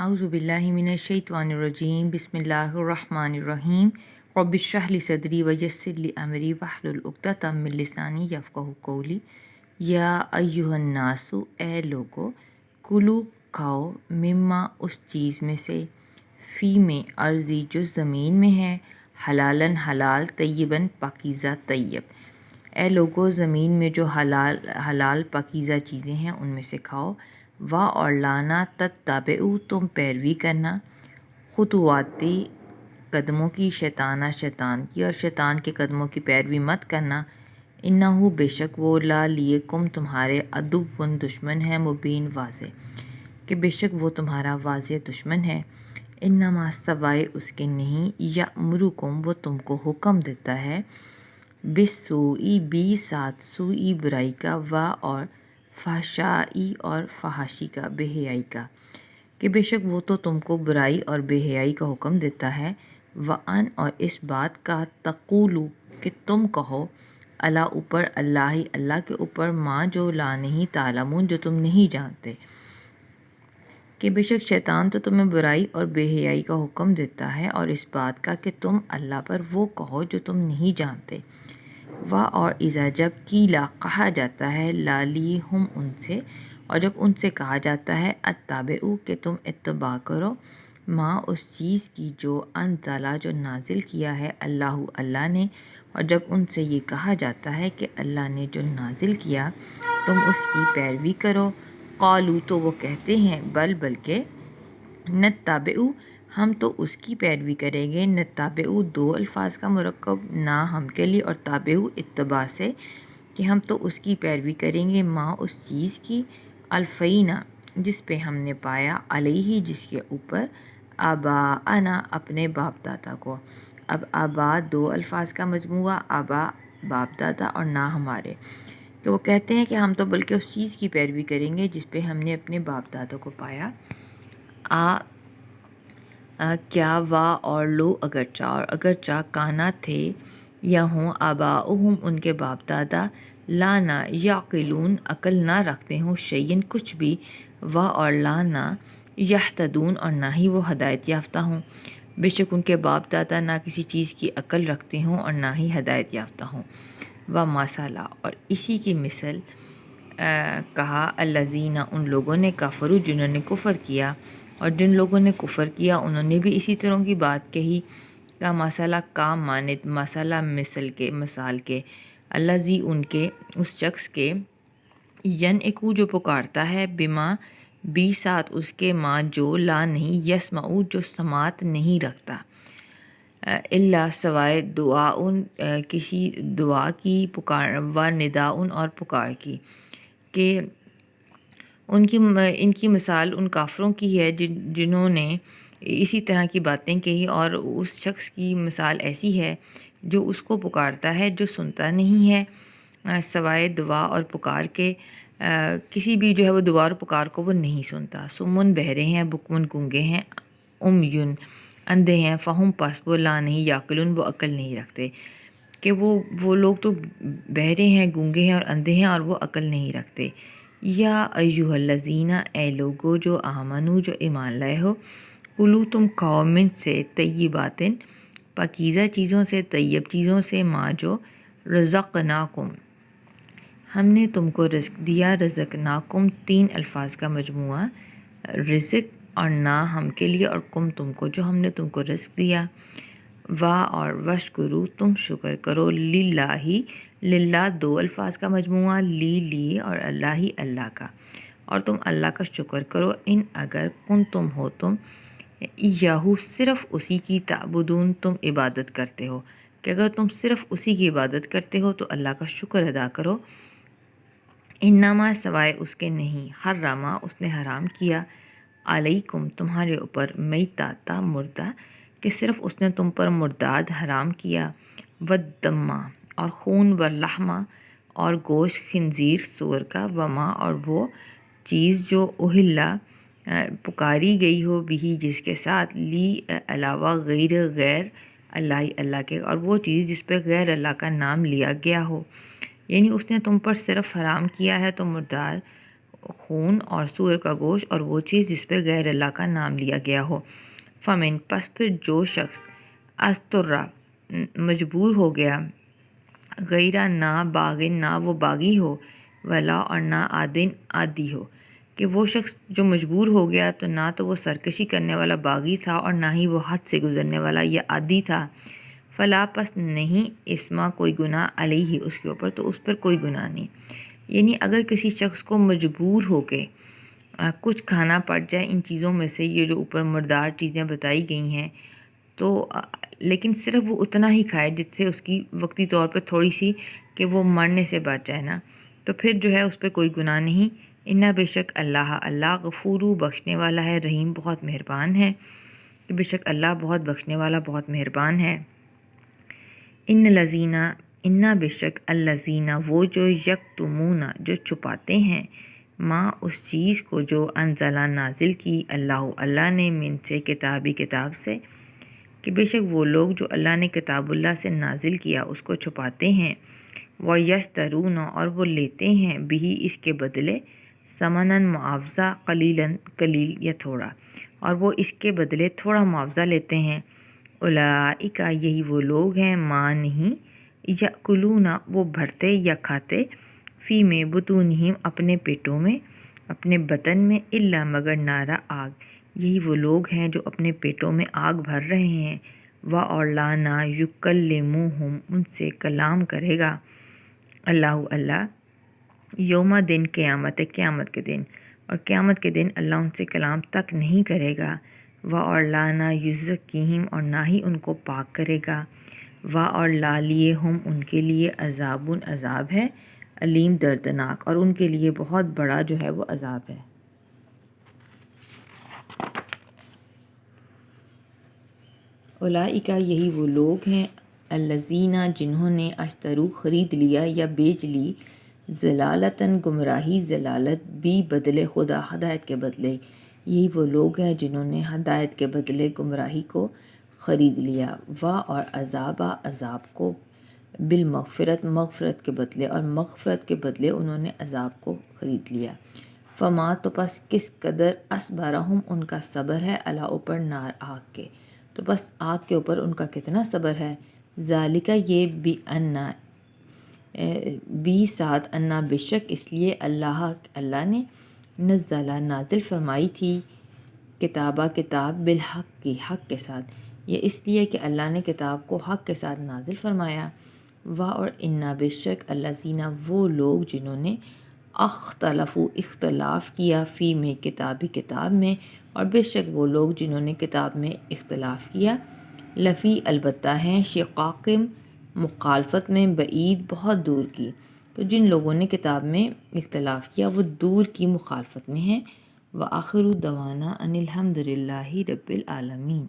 اعوذ باللہ من الشیطان الرجیم بسم اللہ الرحمن الرحیم رب اشرح لی صدری ویسر لی امری واحلل عقدۃ من لسانی یفقہوا قولی یا ایھا الناس اے لوگو کلو کھاؤ مما اس چیز میں سے فی میں ارضی جو زمین میں ہے حلالن حلال طیباً پاکیزہ طیب اے لوگو زمین میں جو حلال پاکیزہ چیزیں ہیں ان میں سے کھاؤ اور لانا تتبعوا تم پیروی کرنا خطواتی قدموں کی شیطان کی اور شیطان کے قدموں کی پیروی مت کرنا انہو بے شک وہ لیکم تمہارے عدو دشمن ہے مبین واضح کہ بے شک وہ تمہارا واضح دشمن ہے انما سوائے اس کے نہیں یأمرکم وہ تم کو حکم دیتا ہے بالسوء بی ساتھ سوئی برائی کا اور فحشائی اور فحاشی کا بے حیائی کا کہ بے شک وہ تو تم کو برائی اور بے حیائی کا حکم دیتا ہے وَأَنْ اور اس بات کا تقولو کہ تم کہو اللہ اوپر اللہ کے اوپر ما جو لا نہیں تعلمون جو تم نہیں جانتے کہ بے شک شیطان تو تمہیں برائی اور بے حیائی کا حکم دیتا ہے اور اس بات کا کہ تم اللہ پر وہ کہو جو تم نہیں جانتے اور اذا جب کیلا کہا جاتا ہے لالی ہم ان سے اور جب ان سے کہا جاتا ہے اتبعوا کہ تم اتباع کرو ما اس چیز کی جو انزلہ جو نازل کیا ہے اللہ نے اور جب ان سے یہ کہا جاتا ہے کہ اللہ نے جو نازل کیا تم اس کی پیروی کرو قالو تو وہ کہتے ہیں بلکہ نتبعوا ہم تو اس کی پیروی کریں گے نتبعوا دو الفاظ کا مرکب نہ ہم کے لیے اور تابعوا اتباع سے کہ ہم تو اس کی پیروی کریں گے ما اس چیز کی الفینا جس پہ ہم نے پایا علیہ جس کے اوپر آباءنا اپنے باپ دادا کو اب آبا دو الفاظ کا مجموعہ آبا باپ دادا اور نہ ہمارے کہ وہ کہتے ہیں کہ ہم تو بلکہ اس چیز کی پیروی کریں گے جس پہ ہم نے اپنے باپ دادوں کو پایا کیا اور لو اگرچہ کانا تھے یا ہوں آباؤہم ان کے باپ دادا لانا یعقلون عقل نہ رکھتے ہوں شیئن کچھ بھی اور لانا یہتدون اور نہ ہی وہ ہدایت یافتہ ہوں بے شک ان کے باپ دادا نہ کسی چیز کی عقل رکھتے ہوں اور نہ ہی ہدایت یافتہ ہوں مسالہ اور اسی کی مثل کہا الذین ان لوگوں نے کفروا جنہوں نے کفر کیا اور جن لوگوں نے کفر کیا انہوں نے بھی اسی طرح کی بات کہی کا مسئلہ کا مانت مسئلہ مثال کے الذی ان کے اس شخص کے ینعقو جو پکارتا ہے بما بی ساتھ اس کے ماں جو لا نہیں یسمعو جو سماعت نہیں رکھتا اللہ سوائے دعاؤن کسی دعا کی پکار و نداؤن اور پکار کی کہ ان کی مثال ان کافروں کی ہے جنہوں نے اسی طرح کی باتیں کہی اور اس شخص کی مثال ایسی ہے جو اس کو پکارتا ہے جو سنتا نہیں ہے سوائے دعا اور پکار کے کسی بھی جو ہے وہ دعا اور پکار کو وہ نہیں سنتا سمن بہرے ہیں بکمن گونگے ہیں امیون اندھے ہیں فہم پس وہ لا نہیں یعقلون وہ عقل نہیں رکھتے کہ وہ لوگ تو بہرے ہیں گونگے ہیں اور اندھے ہیں اور وہ عقل نہیں رکھتے یا ایھا الذین اے لوگو جو آمنو جو ایمان لائے ہو کلو تم کھاؤ من سے طیبات پاکیزہ چیزوں سے طیب چیزوں سے ما جو رزقناکم ہم نے تم کو رزق دیا رزقناکم تین الفاظ کا مجموعہ رزق اور نہ ہم کے لیے اور کم تم کو جو ہم نے تم کو رزق دیا اور وشکرو تم شکر کرو للہ دو الفاظ کا مجموعہ لی اور اللہ کا اور تم اللہ کا شکر کرو ان اگر کن تم ہو تم یہو صرف اسی کی تعبدون تم عبادت کرتے ہو کہ اگر تم صرف اسی کی عبادت کرتے ہو تو اللہ کا شکر ادا کرو انما سوائے اس کے نہیں حرما اس نے حرام کیا علیکم تمہارے اوپر میتاتا مردہ کہ صرف اس نے تم پر مرداد حرام کیا والدما اور خون واللحمہ اور گوشت خنزیر سور کا وما اور وہ چیز جو اہلا پکاری گئی ہو بھی جس کے ساتھ لی علاوہ غیر اللہ کے اور وہ چیز جس پہ غیر اللہ کا نام لیا گیا ہو یعنی اس نے تم پر صرف حرام کیا ہے تو مردار خون اور سور کا گوشت اور وہ چیز جس پر غیر اللہ کا نام لیا گیا ہو۔ فمن پس پھر جو شخص استرا مجبور ہو گیا، غیرہ نہ باغن نہ وہ باغی ہو، ولا اور نہ عادن عادی ہو، کہ وہ شخص جو مجبور ہو گیا تو نہ تو وہ سرکشی کرنے والا باغی تھا اور نہ ہی وہ حد سے گزرنے والا یا عادی تھا، فلا پس نہیں اسما کوئی گناہ علیہ اس کے اوپر، تو اس پر کوئی گناہ نہیں۔ یعنی اگر کسی شخص کو مجبور ہو کے کچھ کھانا پڑ جائے ان چیزوں میں سے، یہ جو اوپر مردار چیزیں بتائی گئی ہیں، تو لیکن صرف وہ اتنا ہی کھائے جس سے اس کی وقتی طور پہ تھوڑی سی کہ وہ مرنے سے بچ جائے نا، تو پھر جو ہے اس پہ کوئی گناہ نہیں۔ انا بے شک اللہ غفور بخشنے والا ہے، رحیم بہت مہربان ہے، کہ بے شک اللہ بہت بخشنے والا بہت مہربان ہے۔ انا بے شک الذین وہ جو یکتمون جو چھپاتے ہیں، ماں اس چیز کو جو انزلہ نازل کی اللہ نے من سے کتاب سے، کہ بے شک وہ لوگ جو اللہ نے کتاب اللہ سے نازل کیا اس کو چھپاتے ہیں، وَيَشْتَرُونَ اور وہ لیتے ہیں بھی اس کے بدلے، ثمناً معاوضہ، قلیل یا تھوڑا، اور وہ اس کے بدلے تھوڑا معاوضہ لیتے ہیں۔ اولئک یہی وہ لوگ ہیں، ماں نہیں یأکلون وہ بھرتے یا کھاتے، فی میں بطونہم اپنے پیٹوں میں، اپنے بطن میں، الا مگر نارا آگ، یہی وہ لوگ ہیں جو اپنے پیٹوں میں آگ بھر رہے ہیں۔ اور لا نہ یکلمہم ان سے کلام کرے گا اللہ یوم دن قیامت کے دن، اور قیامت کے دن اللہ ان سے کلام تک نہیں کرے گا۔ اور لا نہ یزکیہم اور نہ ہی ان کو پاک کرے گا۔ اور لا لیے ہم ان کے لیے عذاب ہے، علیم دردناک، اور ان کے لیے بہت بڑا جو ہے وہ عذاب ہے۔ اولئک یہی وہ لوگ ہیں، الذین جنہوں نے اشترو خرید لیا یا بیچ لی، ضلالتاً گمراہی، ضلالت بھی بدلے خدا ہدایت کے بدلے، یہی وہ لوگ ہیں جنہوں نے ہدایت کے بدلے گمراہی کو خرید لیا، اور عذاب کو بالمغفرت مغفرت کے بدلے، اور مغفرت کے بدلے انہوں نے عذاب کو خرید لیا۔ فما تو پس کس قدر اصبرہم ان کا صبر ہے، علی اوپر نار آگ کے، تو بس آگ کے اوپر ان کا کتنا صبر ہے۔ ذالک یہ بھی ساتھ انا بے شک اس لیے اللہ نے نزلہ نازل فرمائی تھی، کتاب بالحق کی حق کے ساتھ، یہ اس لیے کہ اللہ نے کتاب کو حق کے ساتھ نازل فرمایا۔ اور انا بے شک الذین وہ لوگ جنہوں نے اختلاف کیا فی میں کتاب میں، اور بے شک وہ لوگ جنہوں نے کتاب میں اختلاف کیا، لفی البتہ ہیں، شقاق مخالفت میں، بعید بہت دور کی، تو جن لوگوں نے کتاب میں اختلاف کیا وہ دور کی مخالفت میں ہیں۔ وآخر دعوانا ان الحمد للہ رب العالمین۔